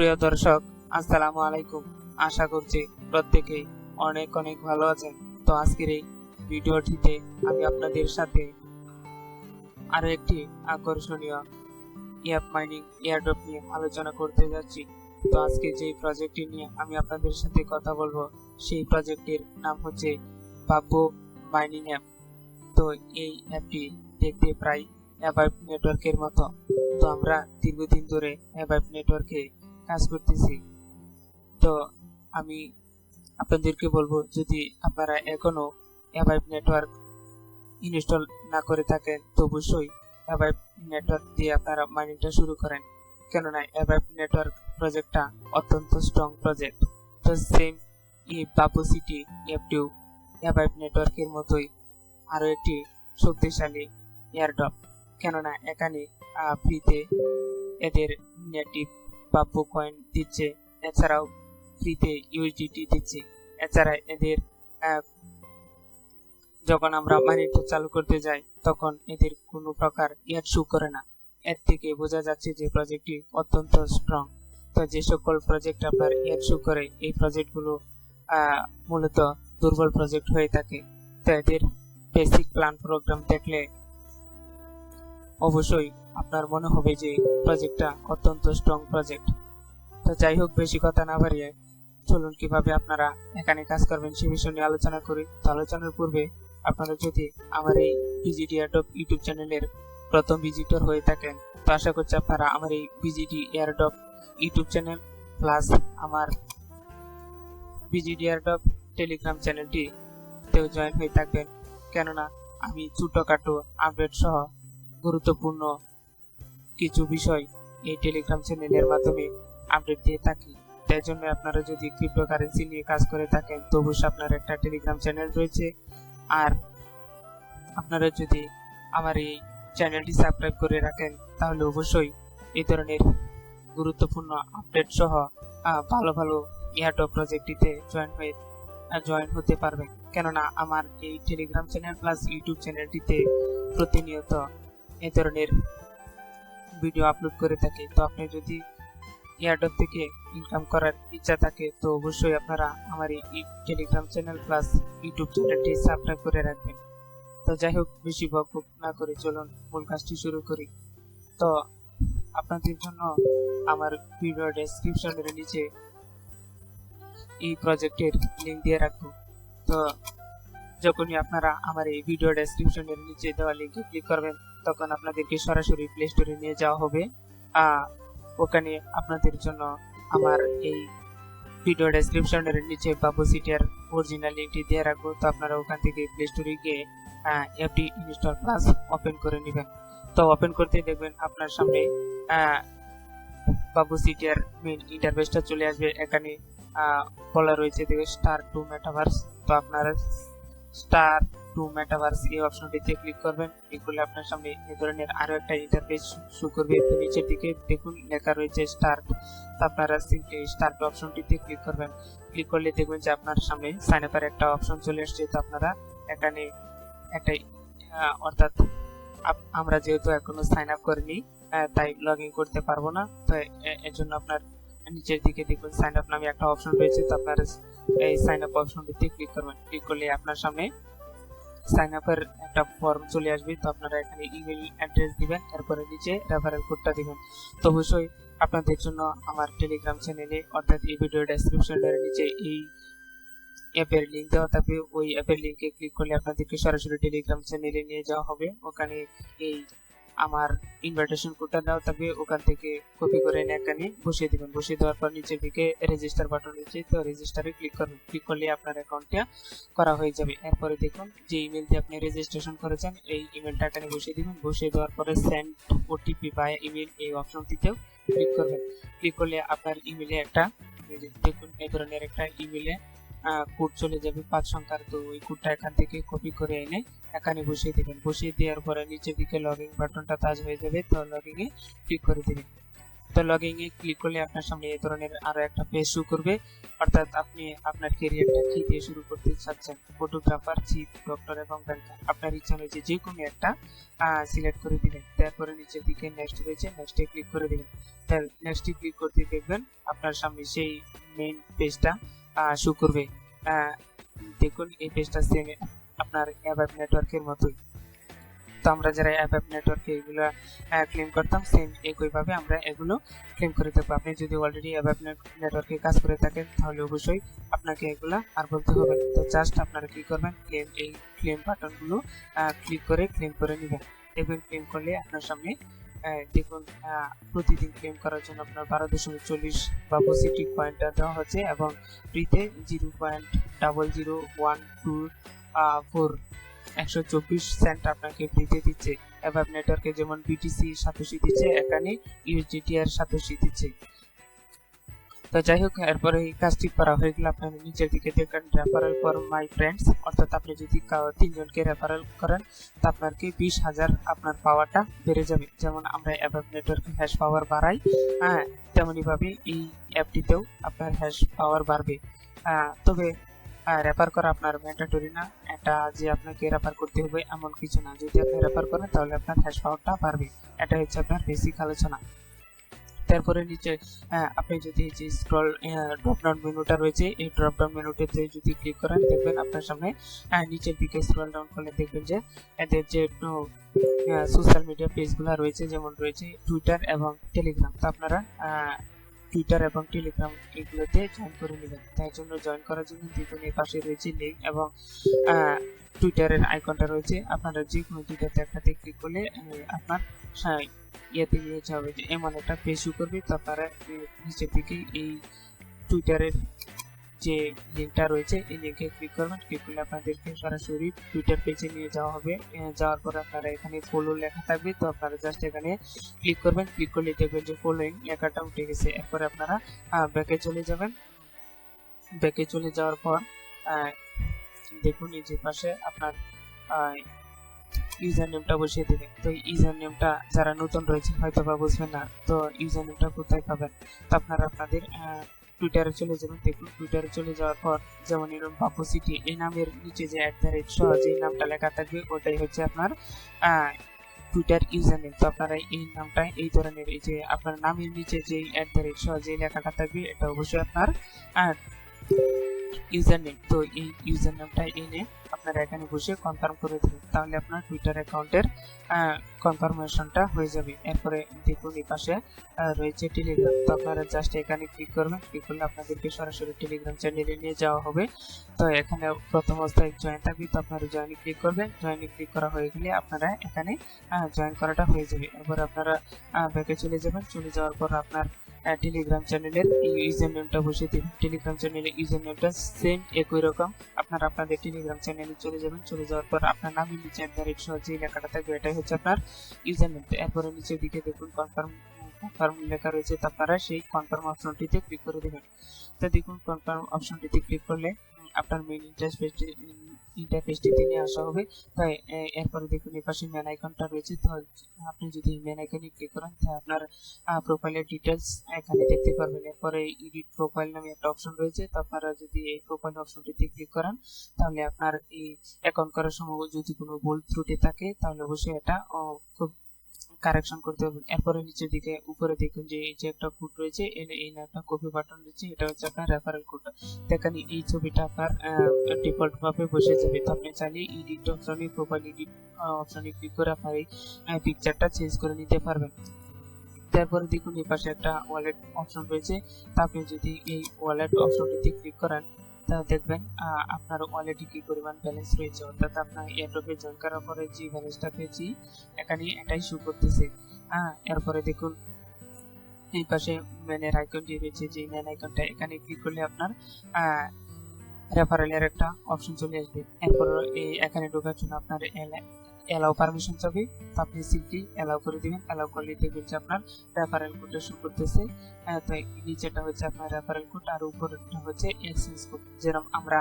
প্রিয় দর্শক, আসসালামু আলাইকুম। আশা করছি প্রত্যেকেই অনেক অনেক ভালো আছেন। তো আজকের এই ভিডিওটিতে আমি আপনাদের সাথে আরো একটি আকর্ষণীয় অ্যাপ মাইনিং এয়ারড্রপ নিয়ে আলোচনা করতে যাচ্ছি। তো আজকে যে প্রজেক্টটি নিয়ে আমি আপনাদের সাথে কথা বলবো সেই প্রজেক্টের নাম হচ্ছে বাব্বু মাইনিং অ্যাপ। তো এই অ্যাপটি দেখতে প্রায় অ্যাভাইভ নেটওয়ার্কের মতো। তো আমরা দীর্ঘদিন ধরে অ্যাভাইভ নেটওয়ার্কে কাজ করতেছি। তো আমি আপনাদেরকে বলবো, যদি আপনারা এখনো অ্যাভাইভ নেটওয়ার্ক ইনস্টল না করে থাকেন তো অবশ্যই অ্যাভাইভ নেটওয়ার্ক দিয়ে আপনারা মাইনিংটা শুরু করেন, কেননা অ্যাভাইভ নেটওয়ার্ক প্রজেক্টটা অত্যন্ত স্ট্রং প্রজেক্ট। তো সেম এই বাব্বু সিটি অ্যাপটিও অ্যাভাইভ নেটওয়ার্কের মতোই আরো একটি শক্তিশালী এয়ারড্রপ, কেননা এখানে ফ্রিতে এদের নেটিভ বাব্বু কয়েন দিচ্ছে, এছাড়াও ফ্রিতে ইউএসডিটি দিচ্ছে। এছাড়া এদের যখন আমরা মাইনিংটা চালু করতে যাই তখন এদের কোনো প্রকার অ্যাড শো করে না। এর থেকে বোঝা যাচ্ছে যে প্রজেক্টটি অত্যন্ত স্ট্রং। তো যে সকল প্রজেক্ট আপনার অ্যাড শো করে এই প্রজেক্টগুলো মূলত দুর্বল প্রজেক্ট হয়ে থাকে। তো এদের বেসিক প্ল্যান প্রোগ্রাম দেখলে অবশ্যই আপনার মনে হবে যে প্রজেক্টটা অত্যন্ত স্ট্রং প্রজেক্ট। তো যাই হোক, বেশি কথা না বাড়িয়ে চলুন কিভাবে আপনারা এখানে কাজ করবেন সে বিষয় নিয়ে আলোচনা করি। তো আলোচনার পূর্বে আপনারা যদি আমার এই ভিজিটি এয়ারড্রপ ইউটিউব চ্যানেলের প্রথম ভিজিটর হয়ে থাকেন তো আশা করছি আপনারা আমার এই ভিজিটি এয়ারড্রপ ইউটিউব চ্যানেল প্লাস আমার ভিজিটি এয়ারড্রপ টেলিগ্রাম চ্যানেলটিতেও জয়েন হয়ে থাকবেন, কেননা আমি ছোটখাটো আপডেট সহ গুরুত্বপূর্ণ কিছু বিষয় এই টেলিগ্রাম চ্যানেলের মাধ্যমে আপডেট দিয়ে থাকি। তাই জন্য আপনারা যদি ক্রিপ্টোকারেন্সি নিয়ে কাজ করে থাকেন তো অবশ্যই আপনার একটা টেলিগ্রাম চ্যানেল রয়েছে। আর আপনারা যদি আমার এই চ্যানেলটি সাবস্ক্রাইব করে রাখেন তাহলে অবশ্যই এই ধরনের গুরুত্বপূর্ণ আপডেট সহ ভালো ভালো এয়ারড্রপ প্রজেক্টটিতে জয়েন হতে পারবেন, কেননা আমার এই টেলিগ্রাম চ্যানেল প্লাস ইউটিউব চ্যানেলটিতে প্রতিনিয়ত এই ধরনের ভিডিও আপলোড করে থাকি। তো আপনি যদি এয়ারড্রপ থেকে ইনকাম করার ইচ্ছা থাকে তো অবশ্যই আপনারা আমার এই টেলিগ্রাম চ্যানেল প্লাস ইউটিউব চ্যানেলটি সাবস্ক্রাইব করে রাখবেন। তো যাই হোক, বেশি বকবক না করে চলুন মূল কাজটি শুরু করি। তো আপনাদের জন্য আমার ভিডিও ডেসক্রিপশনের নিচে এই প্রজেক্টের লিংক দিয়ে রাখবো। তো যখনই আপনারা আমার এই ভিডিও ডেসক্রিপশনের নিচে দেওয়া লিংকে ক্লিক করবেন তখন আপনাদেরকে সরাসরি প্লে স্টোরে নিয়ে যাওয়া হবে। ওখানে আপনাদের জন্য আমার এই ভিডিও ডেসক্রিপশনের নিচে বাব্বু সিটির অরিজিনাল লিংকটি দিয়ে রাখবো। তো আপনারা ওখান থেকে প্লে স্টোরে গিয়ে অ্যাপটি ইনস্টল প্লাস ওপেন করে নেবেন। তো ওপেন করতে দেখবেন আপনার সামনে বাব্বু সিটির মেইন ইন্টারফেসটা চলে আসবে। এখানে বলা রয়েছে স্টার টু মেটাভার্স। তো আপনারা স্টার টু মেটাভার্স এই অপশনটিতে ক্লিক করবেন। ক্লিক করলে আপনার সামনে এই ধরনের আরো একটা ইন্টারফেস শো করবে। তো নিচের দিকে দেখুন লেখা রয়েছে স্টার্ট। তো আপনারা সিম্পলি স্টার্ট অপশনটিতে ক্লিক করবেন। ক্লিক করলে দেখবেন যে আপনার সামনে সাইন আপের একটা অপশন চলে আসছে। তো আপনারা এখানে একটা অর্থাৎ আমরা যেহেতু এখনো সাইন আপ করিনি তাই লগ ইন করতে পারবো না। তো এর জন্য আপনার নিচের দিকে দেখবেন সাইন আপ নামে একটা অপশন রয়েছে। তো আপনারা এই সাইন আপ অপশনটিতে ক্লিক করবেন। ক্লিক করলে আপনার সামনে সাইন আপের একটা ফর্ম চলে আসবে। তো আপনারা এখানে ইমেল অ্যাড্রেস দিবেন, তারপরে নিচে রেফারেল কোডটা দিবেন। তো অবশ্যই আপনাদের জন্য আমার টেলিগ্রাম চ্যানেলে অর্থাৎ এই ভিডিও ডেসক্রিপশনের নিচে এই অ্যাপের লিংক দেওয়া থাকবে। ওই অ্যাপের লিংকে ক্লিক করলে আপনাদেরকে সরাসরি টেলিগ্রাম চ্যানেলে নিয়ে যাওয়া হবে। ওখানে এই আমার ইনভাইটেশন কোডটা দেওয়া থাকবে, ওখান থেকে কপি করে এনে এখানে বসিয়ে দিবেন। বসিয়ে দেওয়ার পর নিচের দিকে রেজিস্টার বাটন রয়েছে। তো রেজিস্টারে ক্লিক করবেন। ক্লিক করলে আপনার অ্যাকাউন্টটা করা হয়ে যাবে। এরপরে দেখুন যে ইমেল দিয়ে আপনি রেজিস্ট্রেশন করেছেন এই ইমেলটা এখানে বসিয়ে দিবেন। বসিয়ে দেওয়ার পরে সেন্ড ওটিপি বাই ইমেল এই অপশনটিতেও ক্লিক করবেন। ক্লিক করলে আপনার ইমেলে একটা দেখুন এই ধরনের একটা ইমেলে কোড চলে যাবে 5 সংখ্যার। তো ওই কোডটা এখান থেকে কপি করে এনে এখানে বসিয়ে দিবেন। বসিয়ে দেওয়ার পরে নিচের দিকে লগইন বাটনটা টাচ হয়ে যাবে। তো লগইনে ক্লিক করে দিবেন। তো লগইন এ ক্লিক করলে আপনার সামনে এই ধরনের আরো একটা পেজ শো করবে, অর্থাৎ আপনি আপনার ক্যারিয়ারটা কি দিয়ে শুরু করতে চাচ্ছেন, ফটোগ্রাফার, চিফ, ডক্টর এবং ব্যাংকার। আপনার ইচ্ছা অনুযায়ী যে কোনো একটা সিলেক্ট করে দিবেন। তারপরে নিচের দিকে নেক্সট রয়েছে, নেক্সটে ক্লিক করে দিবেন। নেক্সটে ক্লিক করতে দেখবেন আপনার সামনে সেই মেইন পেজটা শো করবে। দেখুন এই পেজটা সেম আপনার অ্যাভাইভ নেটওয়ার্কের মতোই। তো আমরা যারা অ্যাভাইভ নেটওয়ার্কে এগুলো ক্লেম করতাম, সেম একইভাবে আমরা এগুলো ক্লেম করে থাকবো। আপনি যদি অলরেডি অ্যাভাইভ নেটওয়ার্কে কাজ করে থাকেন তাহলে অবশ্যই আপনাকে এগুলো আর বলতে হবে না। তো জাস্ট আপনারা কি করবেন, এই ক্লেম বাটনগুলো ক্লিক করে ক্লেম করে নেবেন। দেখবেন ক্লেম করলে আপনার সামনে দেখুন প্রতিদিন ক্লেম করার জন্য আপনার 12.40 বাবু সিটি কয়েনটা দেওয়া হচ্ছে এবং ফ্রিতে 0.00124124 124 সেন্ট আপনাকে ফ্রিতে দিচ্ছে। অ্যাভাইভ নেটওয়ার্কে যেমন বিটিসি 87 দিচ্ছে, এখানে USDT এর 87 দিচ্ছে। তো যাই হোক, এরপরে এই কাজটি করা হয়ে গেলে আপনার নিচের দিকে দেখবেন রেফারেল ফর মাই ফ্রেন্ডস, অর্থাৎ আপনি যদি 3 জনকে রেফারেল করেন তো আপনার কি 20,000 আপনার পাওয়ারটা বেড়ে যাবে। যেমন আমরা অ্যাভাইভ নেটওয়ার্কে হ্যাশ পাওয়ার বাড়াই, তেমনি ভাবে এই অ্যাপটিতেও আপনার হ্যাশ পাওয়ার বাড়বে। তবে রেফার করা আপনার ম্যান্ডেটরি না, এটা যে আপনাকে রেফার করতে হবে এমন কিছু না। যদি আপনি রেফার করেন তাহলে আপনার হ্যাশ পাওয়ারটা বাড়বে। এটা হচ্ছে আপনার বেসিক আলোচনা। তারপরে নিচে আপনি যদি যে স্ক্রল ড্রপ ডাউন মেনুটা রয়েছে, এই ড্রপ ডাউন মেনুতে যদি ক্লিক করেন দেখবেন আপনার সামনে নিচের দিকে স্ক্রল ডাউন করলে দেখবেন যে এদের যে সোশ্যাল মিডিয়া পেজগুলো রয়েছে, যেমন রয়েছে টুইটার এবং টেলিগ্রাম। তো আপনারা টুইটার এবং টেলিগ্রাম এগুলোতে জয়েন করে নেবেন। তাই জন্য জয়েন করার জন্য দেখুন এই পাশে রয়েছে লিঙ্ক এবং টুইটারের আইকনটা রয়েছে। আপনারা যে কোনো দুইটাতে একটাতে ক্লিক করলে আপনার ইয়েতে নিয়ে যাবে, যে এমন একটা পেজ শো করবে। তো আপনারা নিচের দিকে এই টুইটারের যে লিঙ্কটা রয়েছে এই লিঙ্কে ক্লিক করবেন। ক্লিক করলে আপনাদেরকে সরাসরি টুইটার পেজে নিয়ে যাওয়া হবে। যাওয়ার পর আপনারা এখানে ফলো লেখা থাকবে, তো আপনারা জাস্ট এখানে ক্লিক করবেন। ক্লিক করলে দেখবেন যে ফলোইং লেখাটা উঠে গেছে। এরপরে আপনারা ব্যাকে চলে যাবেন। ব্যাকে চলে যাওয়ার পর দেখুন এই যে পাশে আপনার ইউজার নেমটা বসিয়ে দেবেন। তো ইউজার নেমটা যারা নতুন রয়েছে হয়তো বা বুঝবেন না, তো ইউজার নেমটা কোথায় পাবেন। তো আপনারা আপনাদের টুইটারে চলে যাবেন। দেখুন টুইটারে চলে যাওয়ার পর যেমন এরকম বাবু সিটি এই নামের নিচে যে @ যে নামটা লেখা থাকবে ওটাই হচ্ছে আপনার টুইটার ইউজার নেম। তো আপনারা এই নামটা এই ধরনের, এই যে আপনার নামের নিচে যে @ যে লেখাটা থাকবে এটা অবশ্যই আপনার ইউজার নেম। তো এই ইউজার নেমটা এনে আপনারা এখানে বসে কনফার্ম করে দেবেন, তাহলে আপনার টুইটার অ্যাকাউন্টের কনফার্মেশনটা হয়ে যাবে। এরপরে দেখুন এই পাশে রয়েছে টেলিগ্রাম। তো আপনারা জাস্ট এখানে ক্লিক করবেন। ক্লিক করলে আপনাদেরকে সরাসরি টেলিগ্রাম চ্যানেলে নিয়ে যাওয়া হবে। তো এখানে প্রথম অবস্থায় জয়েন থাকবে, তো আপনারা জয়েনে ক্লিক করবেন। জয়েনে ক্লিক করা হয়ে গেলে আপনারা এখানে জয়েন করাটা হয়ে যাবে। এরপর আপনারা ব্যাকে চলে যাবেন। চলে যাওয়ার পর আপনার টেলিগ্রাম চ্যানেলের ইউজার নেমটা বসিয়ে দিবেন। টেলিগ্রাম চ্যানেলের ইউজার নেমটা সেম একই রকম। আপনারা আপনাদের টেলিগ্রাম চ্যানেলে চলে যাবেন। চলে যাওয়ার পর আপনার নামের নিচে @ যে লেখাটা থাকবে এটাই হচ্ছে আপনার ইউজার নেম। এরপরে নিচের দিকে দেখুন কনফার্ম লেখা রয়েছে, তো আপনারা সেই কনফার্ম অপশনটিতে ক্লিক করে দেবেন। তো দেখুন কনফার্ম অপশনটিতে ক্লিক করলে আপনার মেইন ইন্টারফেসটিতে নিয়ে আসা হবে। তাই এরপরে দেখুন এই পাশে মেন আইকনটা রয়েছে। তো আপনি যদি মেন আইকনে ক্লিক করেন তাহলে আপনার প্রোফাইলের ডিটেলস এখানে দেখতে পারবেন। এরপরে এডিট প্রোফাইল নামে একটা অপশন রয়েছে। তো আপনারা যদি এই প্রোফাইল অপশনটিতে ক্লিক করেন তাহলে আপনার এই অ্যাকাউন্ট করার সময় যদি কোনো ভুল ত্রুটি থাকে তাহলে অবশ্যই এটা খুব কারেকশন করতে হবে। এরপরে নিচের দিকে উপরে দেখুন যে এই যে একটা কোড রয়েছে, এই একটা কপি বাটন রয়েছে, এটা হচ্ছে আপনার রেফারেল কোড। এখানে এই ছবিটা আপনার ডিফল্ট ভাবে বসে যাবে। তো আপনি চাইলে এডিট অপশনে, প্রোফাইল এডিট অপশনে ক্লিক করে আপনার এই পিকচারটা চেঞ্জ করে নিতে পারবেন। তারপরে দেখুন এই পাশে একটা ওয়ালেট অপশন রয়েছে। তা আপনি যদি এই ওয়ালেট অপশনটিতে ক্লিক করেন তা দেখবেন আপনার ওয়ালেটে কি পরিমাণ ব্যালেন্স রয়েছে, অর্থাৎ আপনার এয়ারড্রপে জয়েন করার পরে যে ব্যালেন্সটা পেয়েছি এখানে এটাই শো করতেছে। এরপরে দেখুন এই পাশে মেনের আইকনটি রয়েছে, যে মেন আইকনটা এখানে ক্লিক করলে আপনার রেফারেলের একটা অপশন চলে আসবে। এরপর এই এখানে ঢোকার জন্য আপনার অ্যালাউ পারমিশন চাবে, তো আপনি সিম্পলি অ্যালাউ করে দিবেন। অ্যালাউ করলে দেখবেন যে আপনার রেফারেল কোডটা শো করতেছে। তো নিচেটা হচ্ছে আপনার রেফারেল কোড আর উপরেরটা হচ্ছে এক্সচেঞ্জ কোড। যেরকম আমরা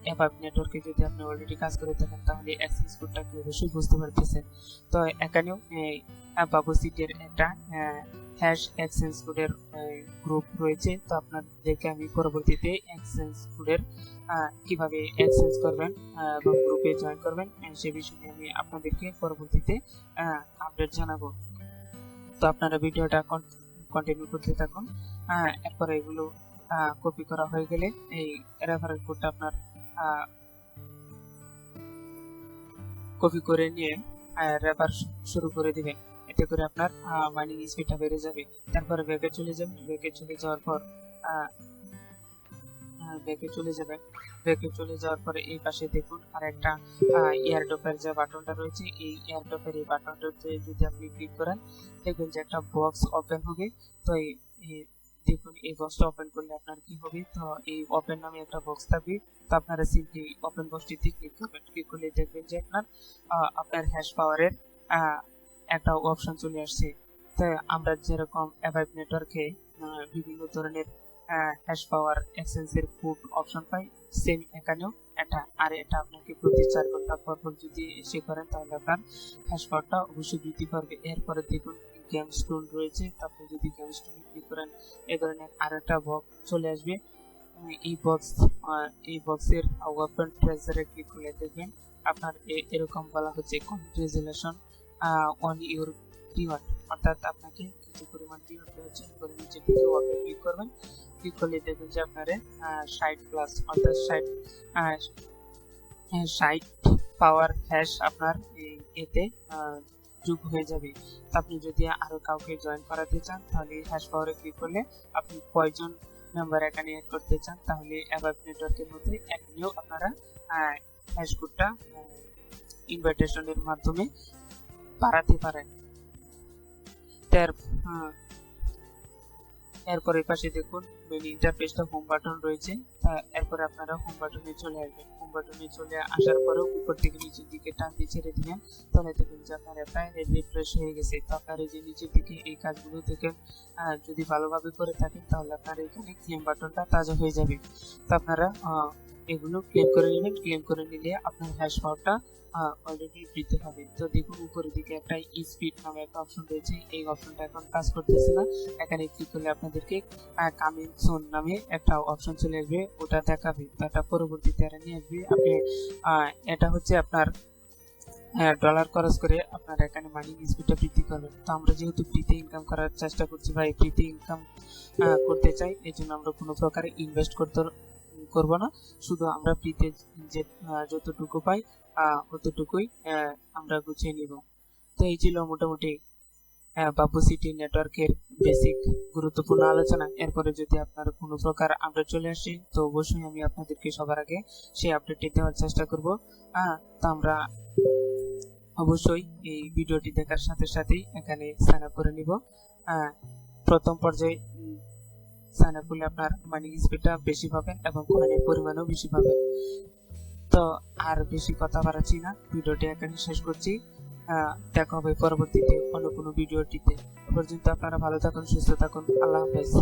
অ্যাভাইভ নেটওয়ার্কে যদি আপনি অলরেডি কাজ করে থাকেন তাহলে এক্সচেঞ্জ কোডটা কি অবশ্যই বুঝতে পারতেছেন। তো এখানেও বাবু সিটির একটা হ্যাশ এক্সচেঞ্জ কোডের গ্রুপ রয়েছে। তো আপনাদেরকে আমি পরবর্তীতে এক্সচেঞ্জ কোডের কিভাবে এক্সচেঞ্জ করবেন এবং গ্রুপে জয়েন করবেন সে বিষয়ে আমি আপনাদেরকে পরবর্তীতে আপডেট জানাবো। তো আপনারা ভিডিওটা কন্টিনিউ করতে থাকুন। এরপরে এগুলো কপি করা হয়ে গেলে এই রেফারেল কোডটা আপনার কপি করে নিয়ে রেফার শুরু করে দিবেন। এতে করে আপনার মাইনিং স্পিডটা বেড়ে যাবে। তারপরে ব্যাকে চলে যাবেন। ব্যাকে চলে যাওয়ার পর ব্যাকে চলে যাওয়ার পরে এই পাশে দেখুন আর একটা এয়ারড্রপের যে বাটনটা রয়েছে, এই এয়ারড্রপের এই বাটনটাতে যদি আপনি ক্লিক করেন দেখবেন যে একটা বক্স ওপেন হবে। তো দেখুন এই বক্সটা ওপেন করলে আপনার কি হবে, তো এই ওপেন নামে একটা বক্স থাকবে। তো আপনারা সিম্পলি ওপেন বক্সটিতে ক্লিক করবেন। ক্লিক করলে দেখবেন যে আপনার হ্যাশ পাওয়ারের একটা অপশন চলে আসছে। তো আমরা যেরকম অ্যাভাইভ নেটওয়ার্কে বিভিন্ন ধরনের হ্যাশ পাওয়ার এক্সচেঞ্জের কোড অপশন পাই, সেম এখানেও এটা আপনাকে প্রতি 4 ঘন্টা পর যদি এসে করেন তাহলে আপনার হ্যাশ পাওয়ারটা অবশ্যই বৃদ্ধি পাবে। এরপরে দেখুন গেম স্টোন রয়েছে। আপনি যদি গেম স্টোনে ক্লিক করেন এই ধরনের আরেকটা বক্স চলে আসবে। এই বক্সের ওপেন ট্রেজারে ক্লিক করলে দেখবেন আপনার এরকম বলা হচ্ছে কংগ্রেচুলেশন অন ইউর রিওয়ার্ড, অর্থাৎ আপনাকে কিছু পরিমাণ রিওয়ার্ড দেওয়া হচ্ছে। করে নিচে দিকে ওকে ক্লিক করবেন। ক্লিক করলে দেখবেন যে আপনার 60 প্লাস অর্থাৎ 60 পাওয়ার হ্যাশ আপনার এতে যোগ হয়ে যাবে। আপনি যদি আরো কাউকে জয়েন করাতে চান তাহলে হ্যাশ পাওয়ারে ক্লিক করলে আপনি কয়জন মেম্বার এখানে অ্যাড করতে চান তাহলে অ্যাভাইভ নেটওয়ার্কের মধ্যে এখানেও আপনারা হ্যাশ কোডটা ইনভাইটেশনের মাধ্যমে বাড়াতে পারেন। এরপর এই পাশে দেখুন মেন ইন্টারফেসটা হোম বাটন রয়েছে। এরপর আপনারা হোম বাটনে চলে আসবেন। হোম বাটনে চলে আসার পরেও উপর থেকে নিচের দিকে টান দিয়ে ছেড়ে দিবেন, তাহলে দেখবেন যে আপনার প্রায় রিফ্রেশ হয়ে গেছে। তো আপনার এই যে নিচের দিকে এই কাজগুলো দেখেন যদি ভালোভাবে করে থাকেন তাহলে আপনার এখানে ক্লেম বাটনটা তাজা হয়ে যাবে। তো আপনারা এগুলো ক্লেম করে নেবেন। ক্লেম করে নিলে আপনার হ্যাশ পাওয়ারটা অলরেডি বৃদ্ধি হবে। তো দেখুন উপরের দিকে একটা স্পিড নামে একটা অপশন রয়েছে, এই অপশনটা এখন কাজ করতেছে না। এখানে ক্লিক করলে আপনাদেরকে কামিং সুন নামে একটা অপশন চলে আসবে, ওটা দেখাবে। তো এটা পরবর্তীতে নিয়ে আসবে। আপনি এটা হচ্ছে আপনার ডলার খরচ করে আপনারা এখানে মাইনিং স্পিডটা বৃদ্ধি করবেন। তো আমরা যেহেতু ফ্রিতে ইনকাম করার চেষ্টা করছি বা ফ্রিতে ইনকাম করতে চাই, এই জন্য আমরা কোনো প্রকারে ইনভেস্ট করব না। শুধু আমরা ফ্রিতে যে যতটুকু পাই অতটুকুই আমরা গুছিয়ে নিব। তো এই ছিল মোটামুটি বাব্বু সিটি নেটওয়ার্কের বেসিক গুরুত্বপূর্ণ আলোচনা। এরপরে যদি আপনার কোনো প্রকার আপডেট চলে আসে তো অবশ্যই আমি আপনাদেরকে সবার আগে সেই আপডেটটি দেওয়ার চেষ্টা করব। তো আমরা অবশ্যই এই ভিডিওটি দেখার সাথে সাথেই এখানে সাইন আপ করে নিব। প্রথম পর্যায়ে সাইন আপ করলে আপনার মাইনিং স্পিডটা বেশি পাবেন এবং কয়েনের পরিমাণও বেশি পাবেন। তো আর বেশি কথা বাড়াচ্ছি না, ভিডিওটি এখানে শেষ করছি। দেখা হবে পরবর্তীতে অন্য কোনো ভিডিওটিতে। পর্যন্ত আপনারা ভালো থাকুন, সুস্থ থাকুন। আল্লাহ হাফেজ।